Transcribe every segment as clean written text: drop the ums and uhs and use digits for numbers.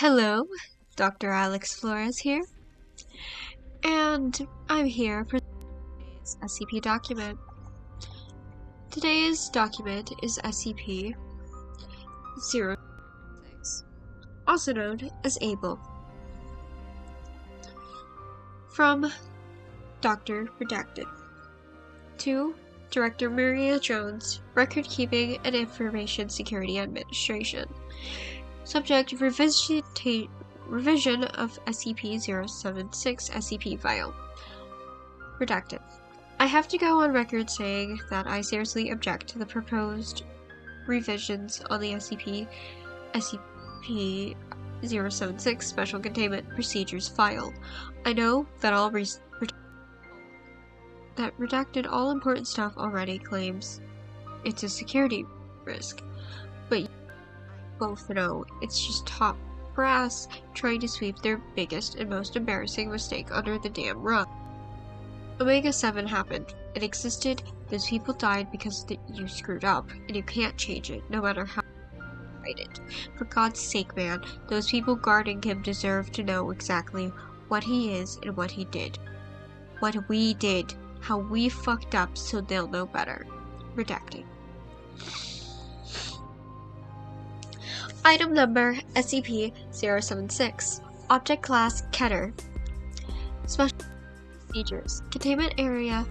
Hello, Dr. Alex Flores here, and I'm here for today's SCP document. Today's document is SCP-006, also known as Abel. From Dr. Redacted to Director Maria Jones, Record Keeping and Information Security Administration. Subject: revision of SCP-076 SCP file. Redacted. I have to go on record saying that I seriously object to the proposed revisions on the SCP-076 Special Containment Procedures file. I know that redacted all important stuff already claims it's a security risk, but both know it's just top brass trying to sweep their biggest and most embarrassing mistake under the damn rug. Omega-7 happened. It existed. Those people died because you screwed up, and you can't change it, no matter how you fight it. For God's sake, man, those people guarding him deserve to know exactly what he is and what he did. What we did. How we fucked up so they'll know better. Redacted. Item number SCP-076. Object Class Keter. Special Procedures. Containment Area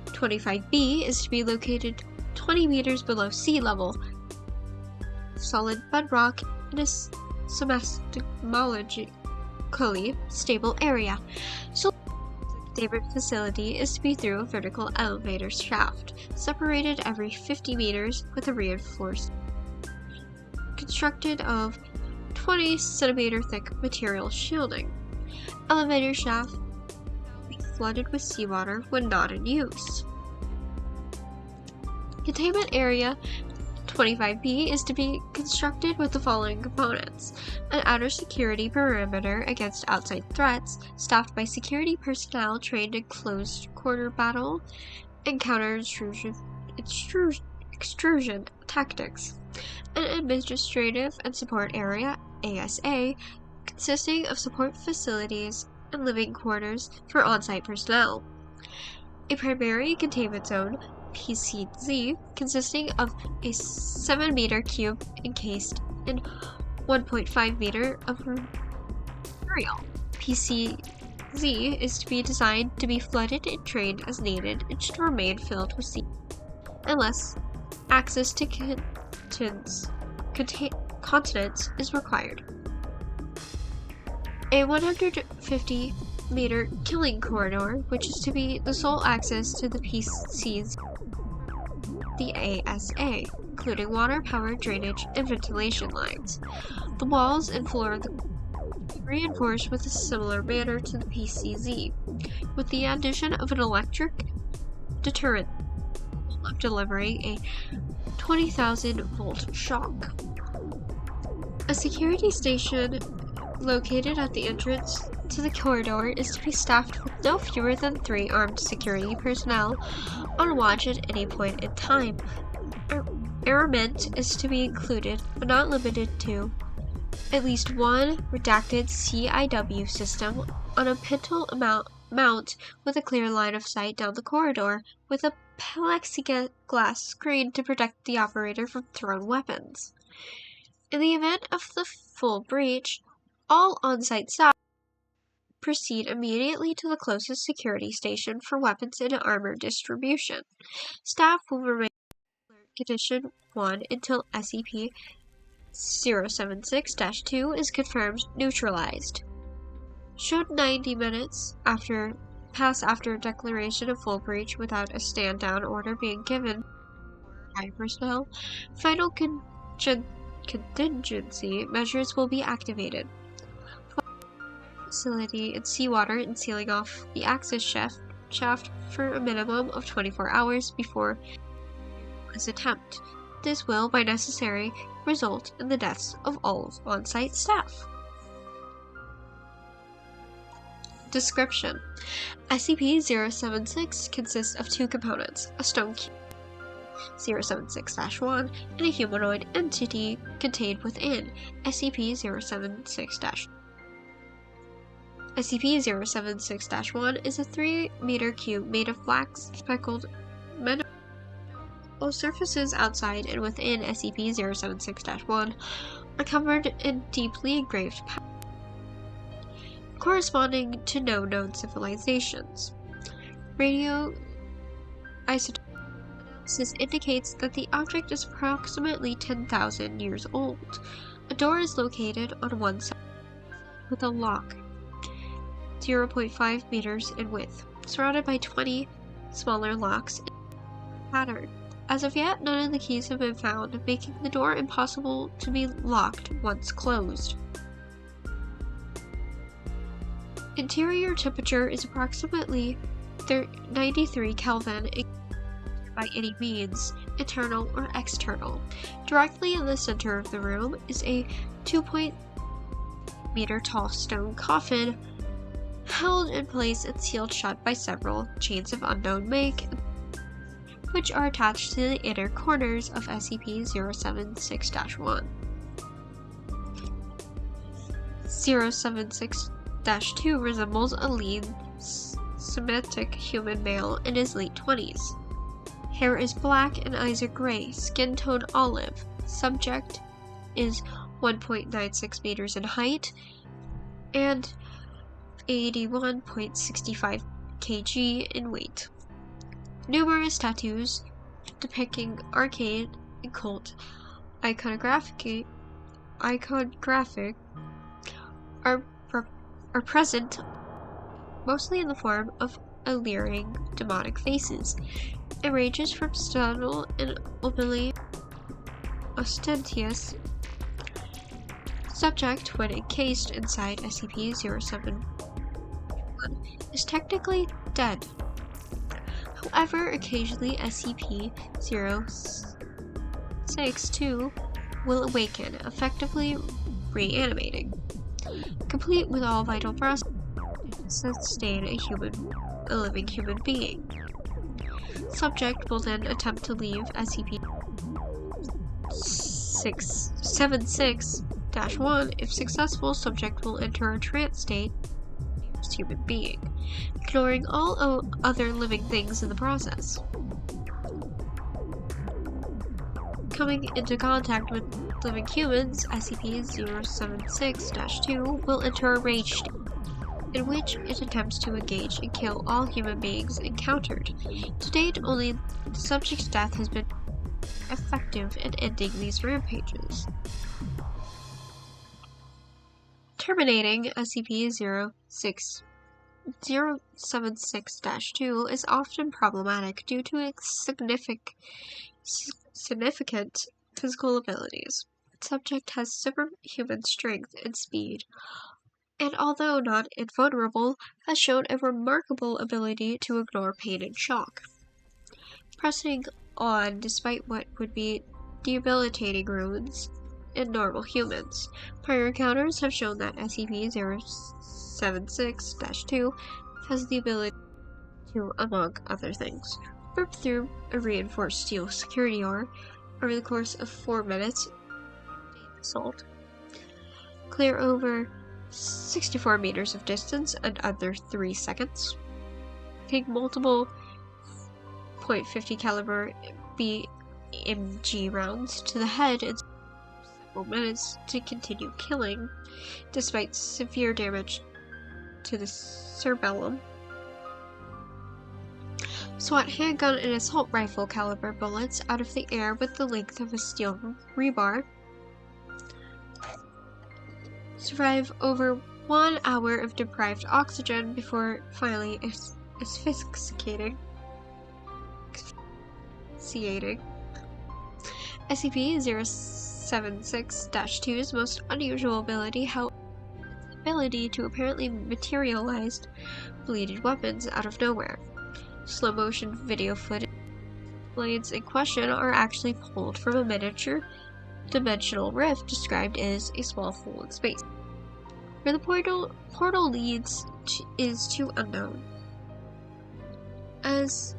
25B is to be located 20 meters below sea level. Solid bedrock in a seismologically stable area. So the containment facility is to be through a vertical elevator shaft, separated every 50 meters with a reinforced constructed of 20 centimeter thick material shielding. Elevator shaft will be flooded with seawater when not in use. Containment Area 25B is to be constructed with the following components: an outer security perimeter against outside threats, staffed by security personnel trained in closed quarter battle and counter extrusion tactics. An administrative and support area, ASA, consisting of support facilities and living quarters for on-site personnel. A primary containment zone, PCZ, consisting of a 7-meter cube encased in 1.5 meter of material. PCZ is to be designed to be flooded and drained as needed and should remain filled with sea unless access to continents is required. A 150-meter killing corridor, which is to be the sole access to the PCs, the ASA, including water, power, drainage, and ventilation lines. The walls and floor be reinforced with a similar manner to the PCZ, with the addition of an electric deterrent of delivering a 20,000 volt shock. A security station located at the entrance to the corridor is to be staffed with no fewer than 3 armed security personnel on watch at any point in time. Armament is to be included, but not limited to, at least one redacted CIW system on a pintle mount with a clear line of sight down the corridor, with a plexiglass screen to protect the operator from thrown weapons. In the event of the full breach, all on-site staff proceed immediately to the closest security station for weapons and armor distribution. Staff will remain in alert condition 1 until SCP-076-2 is confirmed neutralized. Should 90 minutes pass after declaration of full breach without a stand-down order being given by personnel, final contingency measures will be activated. Facility in seawater and sealing off the access shaft for a minimum of 24 hours before this attempt. This will, by necessary, result in the deaths of all on-site staff. Description: SCP-076 consists of 2 components: a stone cube SCP-076-1 and a humanoid entity contained within SCP-076-. SCP-076-1 is a 3-meter cube made of black speckled metal. All surfaces outside and within SCP-076-1 are covered in deeply engraved patterns corresponding to no known civilizations. Radioisotope analysis indicates that the object is approximately 10,000 years old. A door is located on one side with a lock 0.5 meters in width, surrounded by 20 smaller locks in a pattern. As of yet, none of the keys have been found, making the door impossible to be locked once closed. Interior temperature is approximately 93 Kelvin by any means, internal or external. Directly in the center of the room is a 2.meter tall stone coffin held in place and sealed shut by several chains of unknown make, which are attached to the inner corners of SCP-076-1. 076-2 resembles a lean, Semitic human male in his late 20s. Hair is black and eyes are gray, skin tone olive. Subject is 1.96 meters in height and 81.65 kg in weight. Numerous tattoos depicting arcane and cult iconographic are present, mostly in the form of alluring demonic faces. It ranges from subtle and openly ostentatious. Subject, when encased inside SCP-071, is technically dead. However, occasionally SCP-062 will awaken, effectively reanimating, complete with all vital processes to sustain a living human being. Subject will then attempt to leave SCP-676-1. If successful, subject will enter a trance state as a human being, ignoring all other living things in the process. Coming into contact with living humans, SCP-076-2 will enter a rage state, in which it attempts to engage and kill all human beings encountered. To date, only the subject's death has been effective in ending these rampages. Terminating SCP-076-2 is often problematic due to its significant physical abilities. The subject has superhuman strength and speed, and although not invulnerable, has shown a remarkable ability to ignore pain and shock, pressing on despite what would be debilitating wounds in normal humans. Prior encounters have shown that SCP-076-2 has the ability to, among other things, rip through a reinforced steel security door over the course of 4 minutes, assault, clear over 64 meters of distance in under 3 seconds, take multiple .50 caliber BMG rounds to the head in several minutes to continue killing, despite severe damage to the cerebellum, swat handgun and assault rifle caliber bullets out of the air with the length of a steel rebar, survive over 1 hour of deprived oxygen before finally asphyxiating. SCP-076-2's most unusual ability, however, is the ability to apparently materialize bleeded weapons out of nowhere. Slow motion video footage blades in question are actually pulled from a miniature dimensional rift described as a small hole in space. Where the portal leads is too unknown, as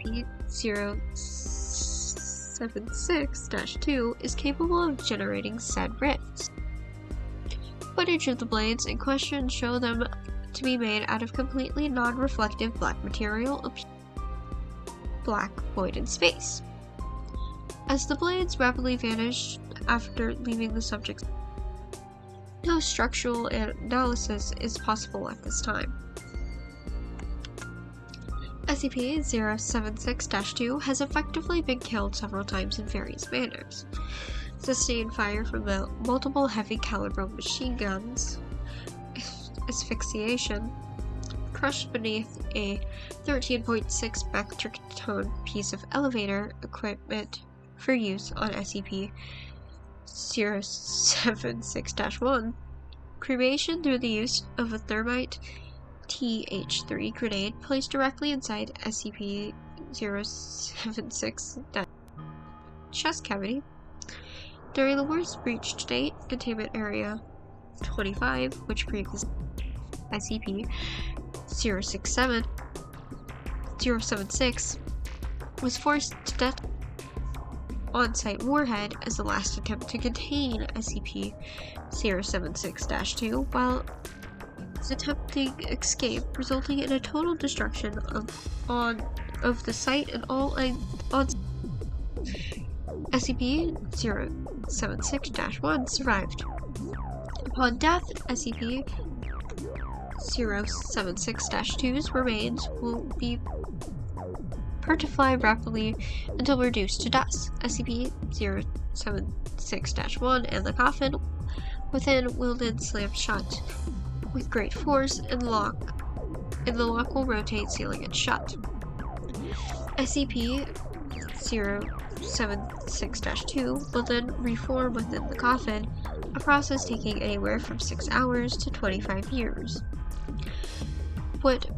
SCP-076-2 is capable of generating said rifts. Footage of the blades in question show them to be made out of completely non-reflective black material, black void in space. As the blades rapidly vanished after leaving the subject, no structural analysis is possible at this time. SCP-076-2 has effectively been killed several times in various manners. Sustained fire from the multiple heavy caliber machine guns, asphyxiation, crushed beneath a 13.6 metric ton piece of elevator equipment for use on SCP-076-1, cremation through the use of a thermite TH3 grenade placed directly inside SCP-076 chest cavity. During the worst breach to date, Containment Area 25, which pre-existed SCP-076, was forced to death on-site warhead as the last attempt to contain SCP-076-2 while attempting escape, resulting in a total destruction of the site and all on SCP-076-1 survived. Upon death, SCP-076-2's remains will be petrify rapidly until reduced to dust. SCP-076-1 and the coffin within will then slam shut with great force, and the lock will rotate, sealing it shut. SCP-076-2 will then reform within the coffin, a process taking anywhere from 6 hours to 25 years. What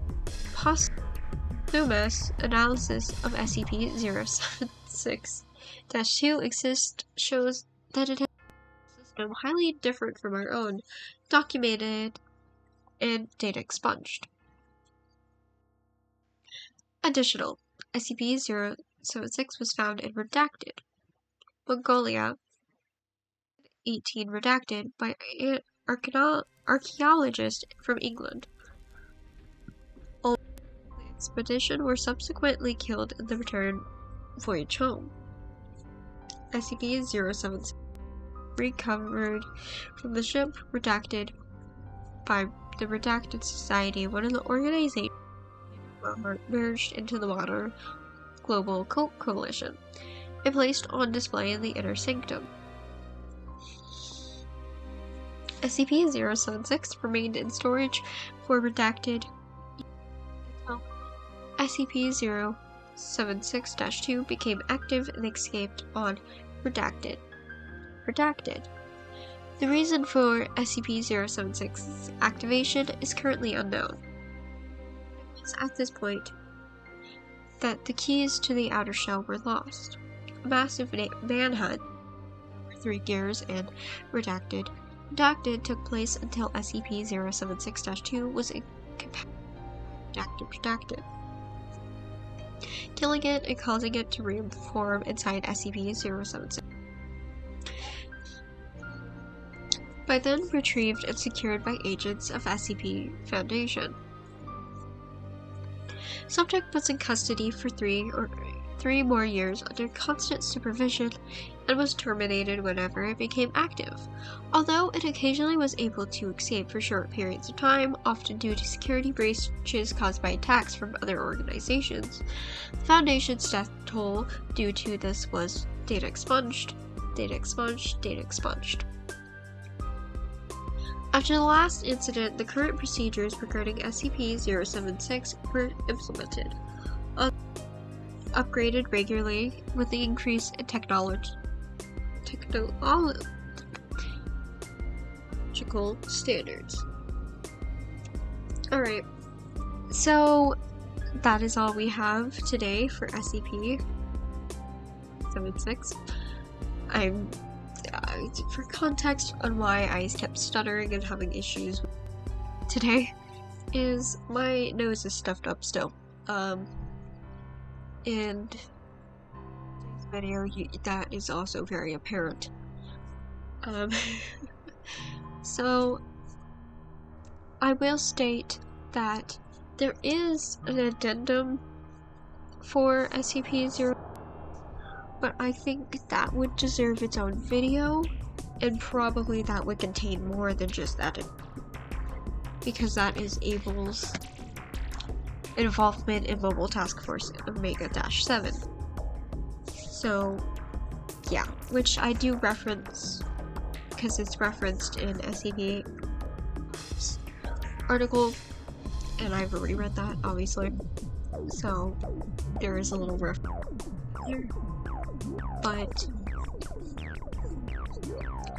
posthumous analysis of SCP-076-2 exists shows that it has a system highly different from our own, documented and data expunged. Additional, SCP-076 was found in Redacted, Mongolia, 18 Redacted, by an archaeologist from England. All of the expedition were subsequently killed in the return voyage home. SCP-076 recovered from the ship Redacted by the Redacted Society, one of the organizations merged into the modern Global Cult Coalition, and placed on display in the Inner Sanctum. SCP-076 remained in storage for Redacted until SCP-076-2 became active and escaped on Redacted. The reason for SCP-076's activation is currently unknown. It was at this point that the keys to the outer shell were lost. A massive manhunt for 3 gears and Redacted took place until SCP-076-2 was redacted, killing it and causing it to reform inside SCP-076. By then retrieved and secured by agents of SCP Foundation. Subject was in custody for 3 more years under constant supervision and was terminated whenever it became active, although it occasionally was able to escape for short periods of time, often due to security breaches caused by attacks from other organizations. The Foundation's death toll due to this was data expunged. After the last incident, the current procedures regarding SCP-076 were implemented, upgraded regularly with the increase in technological standards. Alright, so that is all we have today for SCP-76. For context on why I kept stuttering and having issues today, is my nose is stuffed up still. in this video, that is also very apparent. So I will state that there is an addendum for SCP-0, but I think that would deserve its own video, and probably that would contain more than just that, because that is Abel's involvement in Mobile Task Force Omega-7. So, yeah, which I do reference, because it's referenced in SCP-8's article, and I've already read that, obviously, so there is a little riff here, but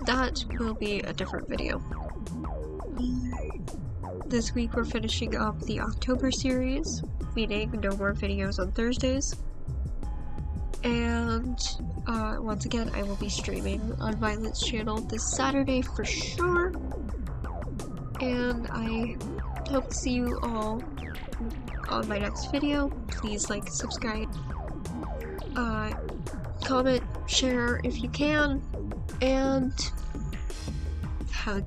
that will be a different video. This week we're finishing up the October series, meaning no more videos on Thursdays, and once again I will be streaming on Violet's channel this Saturday for sure, and I hope to see you all on my next video. Please like, subscribe, comment, share if you can, and have a